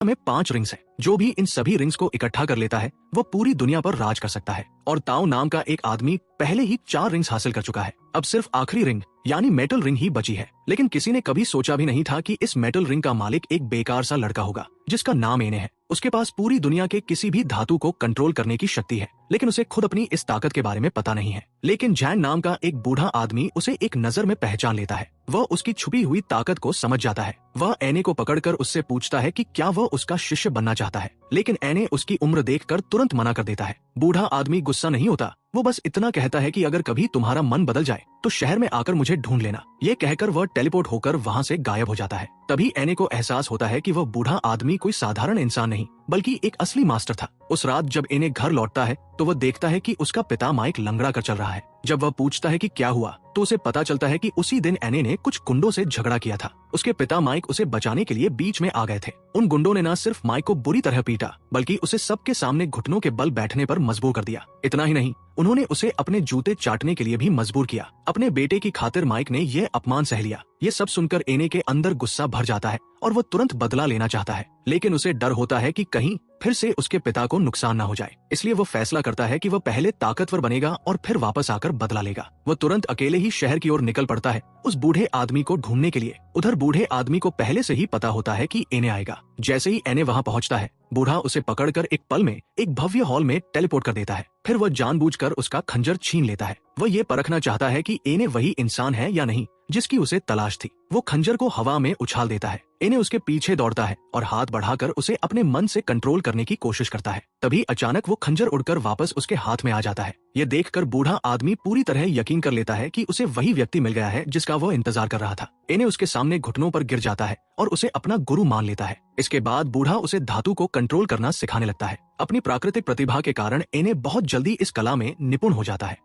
में 5 रिंग्स हैं। जो भी इन सभी रिंग्स को इकट्ठा कर लेता है वो पूरी दुनिया पर राज कर सकता है। और ताओ नाम का एक आदमी पहले ही 4 रिंग्स हासिल कर चुका है। अब सिर्फ आखिरी रिंग यानी मेटल रिंग ही बची है। लेकिन किसी ने कभी सोचा भी नहीं था कि इस मेटल रिंग का मालिक एक बेकार सा लड़का होगा जिसका नाम एने है। उसके पास पूरी दुनिया के किसी भी धातु को कंट्रोल करने की शक्ति है, लेकिन उसे खुद अपनी इस ताकत के बारे में पता नहीं है। लेकिन जैन नाम का एक बूढ़ा आदमी उसे एक नजर में पहचान लेता है। वह उसकी छुपी हुई ताकत को समझ जाता है। वह एने को पकड़कर उससे पूछता है कि क्या वह उसका शिष्य बनना चाहता है, लेकिन एने उसकी उम्र देखकर तुरंत मना कर देता है। बूढ़ा आदमी गुस्सा नहीं होता, वो बस इतना कहता है कि अगर कभी तुम्हारा मन बदल जाए तो शहर में आकर मुझे ढूंढ लेना। ये कहकर वह टेलीपोर्ट होकर वहाँ से गायब हो जाता है। तभी एने को एहसास होता है कि वह बूढ़ा आदमी कोई साधारण इंसान नहीं बल्कि एक असली मास्टर था। उस रात जब एने घर लौटता है तो वह देखता है कि उसका पिता माइक लंगड़ा कर चल रहा है। जब वह पूछता है कि क्या हुआ तो उसे पता चलता है कि उसी दिन एने ने कुछ गुंडों से झगड़ा किया था। उसके पिता माइक उसे बचाने के लिए बीच में आ गए थे। उन गुंडों ने न सिर्फ माइक को बुरी तरह पीटा बल्कि उसे सबके सामने घुटनों के बल बैठने पर मजबूर कर दिया। इतना ही नहीं, उन्होंने उसे अपने जूते चाटने के लिए भी मजबूर किया। अपने बेटे की खातिर माइक ने यह अपमान सह लिया। ये सब सुनकर एने के अंदर गुस्सा भर जाता है और वो तुरंत बदला लेना चाहता है, लेकिन उसे डर होता है कि कहीं फिर से उसके पिता को नुकसान न हो जाए। इसलिए वो फैसला करता है कि वह पहले ताकतवर बनेगा और फिर वापस आकर बदला लेगा। वह तुरंत अकेले ही शहर की ओर निकल पड़ता है उस बूढ़े आदमी को ढूंढने के लिए। उधर बूढ़े आदमी को पहले से ही पता होता है कि एने आएगा। जैसे ही एने वहाँ पहुँचता है, बूढ़ा उसे पकड़कर एक पल में एक भव्य हॉल में टेलीपोर्ट कर देता है। फिर वह जानबूझकर उसका खंजर छीन लेता है। वह ये परखना चाहता है कि एने वही इंसान है या नहीं जिसकी उसे तलाश थी। वो खंजर को हवा में उछाल देता है। एने उसके पीछे दौड़ता है और हाथ बढ़ाकर उसे अपने मन से कंट्रोल करने की कोशिश करता है। तभी अचानक वो खंजर उड़कर वापस उसके हाथ में आ जाता है। ये देखकर बूढ़ा आदमी पूरी तरह यकीन कर लेता है कि उसे वही व्यक्ति मिल गया है जिसका वो इंतजार कर रहा था। एने उसके सामने घुटनों पर गिर जाता है और उसे अपना गुरु मान लेता है। इसके बाद बूढ़ा उसे धातु को कंट्रोल करना सिखाने लगता है। अपनी प्राकृतिक प्रतिभा के कारण एने बहुत जल्दी इस कला में निपुण हो जाता है।